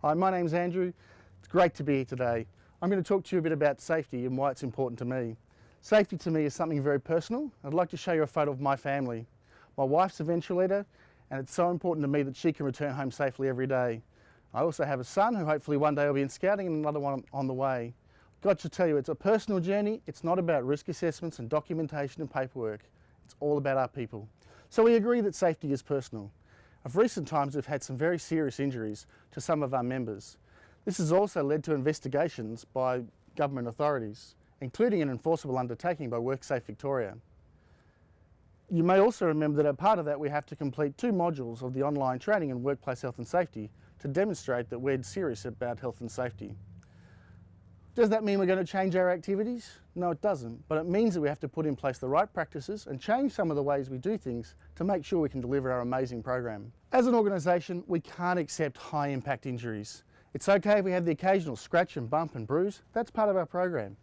Hi, my name's Andrew. It's great to be here today. I'm going to talk to you a bit about safety and why it's important to me. Safety to me is something very personal. I'd like to show you a photo of my family. My wife's a ventulator, and it's so important to me that she can return home safely every day. I also have a son who hopefully one day will be in scouting and another one on the way. Got to tell you, it's a personal journey. It's not about risk assessments and documentation and paperwork. It's all about our people. So we agree that safety is personal. Of recent times, we've had some very serious injuries to some of our members. This has also led to investigations by government authorities, including an enforceable undertaking by WorkSafe Victoria. You may also remember that as part of that we have to complete 2 modules of the online training in workplace health and safety to demonstrate that we're serious about health and safety. Does that mean we're going to change our activities? No, it doesn't, but it means that we have to put in place the right practices and change some of the ways we do things to make sure we can deliver our amazing program. As an organisation, we can't accept high impact injuries. It's okay if we have the occasional scratch and bump and bruise. That's part of our program.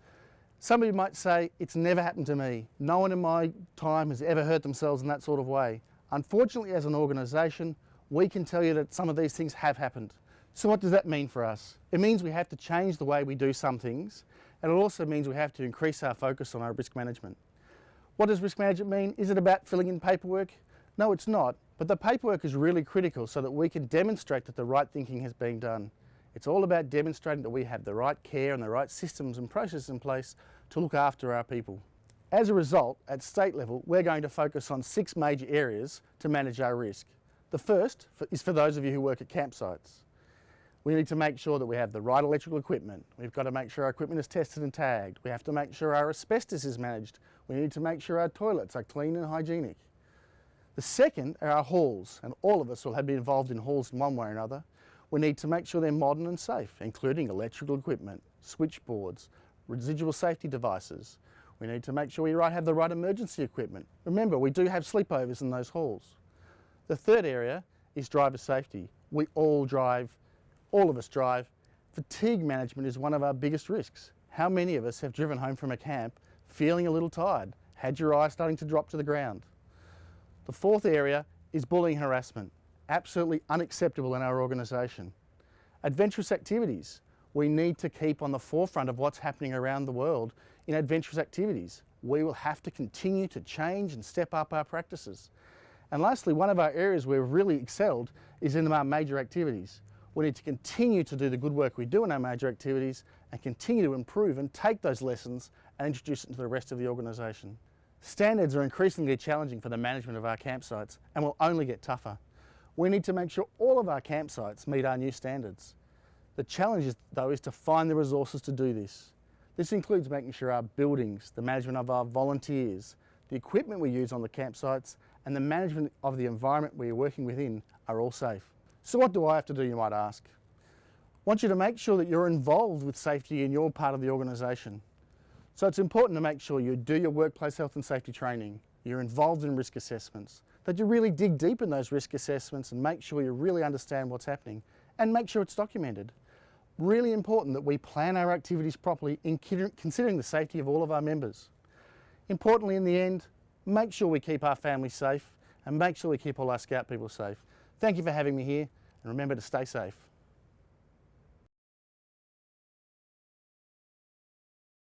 Somebody might say, it's never happened to me. No one in my time has ever hurt themselves in that sort of way. Unfortunately, as an organisation, we can tell you that some of these things have happened. So what does that mean for us? It means we have to change the way we do some things, and it also means we have to increase our focus on our risk management. What does risk management mean? Is it about filling in paperwork? No, it's not, but the paperwork is really critical so that we can demonstrate that the right thinking has been done. It's all about demonstrating that we have the right care and the right systems and processes in place to look after our people. As a result, at state level, we're going to focus on 6 major areas to manage our risk. The first is for those of you who work at campsites. We need to make sure that we have the right electrical equipment. We've got to make sure our equipment is tested and tagged. We have to make sure our asbestos is managed. We need to make sure our toilets are clean and hygienic. The second are our halls, and all of us will have been involved in halls in one way or another. We need to make sure they're modern and safe, including electrical equipment, switchboards, residual safety devices. We need to make sure we have the right emergency equipment. Remember, we do have sleepovers in those halls. The third area is driver safety. We all drive. All of us drive. Fatigue management is one of our biggest risks. How many of us have driven home from a camp feeling a little tired, had your eyes starting to drop to the ground? The fourth area is bullying and harassment. Absolutely unacceptable in our organisation. Adventurous activities. We need to keep on the forefront of what's happening around the world in adventurous activities. We will have to continue to change and step up our practices. And lastly, one of our areas where we've really excelled is in our major activities. We need to continue to do the good work we do in our major activities and continue to improve and take those lessons and introduce it to the rest of the organisation. Standards are increasingly challenging for the management of our campsites and will only get tougher. We need to make sure all of our campsites meet our new standards. The challenge, though, is to find the resources to do this. This includes making sure our buildings, the management of our volunteers, the equipment we use on the campsites, and the management of the environment we are working within are all safe. So what do I have to do, you might ask? I want you to make sure that you're involved with safety in your part of the organisation. So it's important to make sure you do your workplace health and safety training, you're involved in risk assessments, that you really dig deep in those risk assessments and make sure you really understand what's happening and make sure it's documented. Really important that we plan our activities properly in considering the safety of all of our members. Importantly, in the end, make sure we keep our families safe and make sure we keep all our Scout people safe. Thank you for having me here, and remember to stay safe.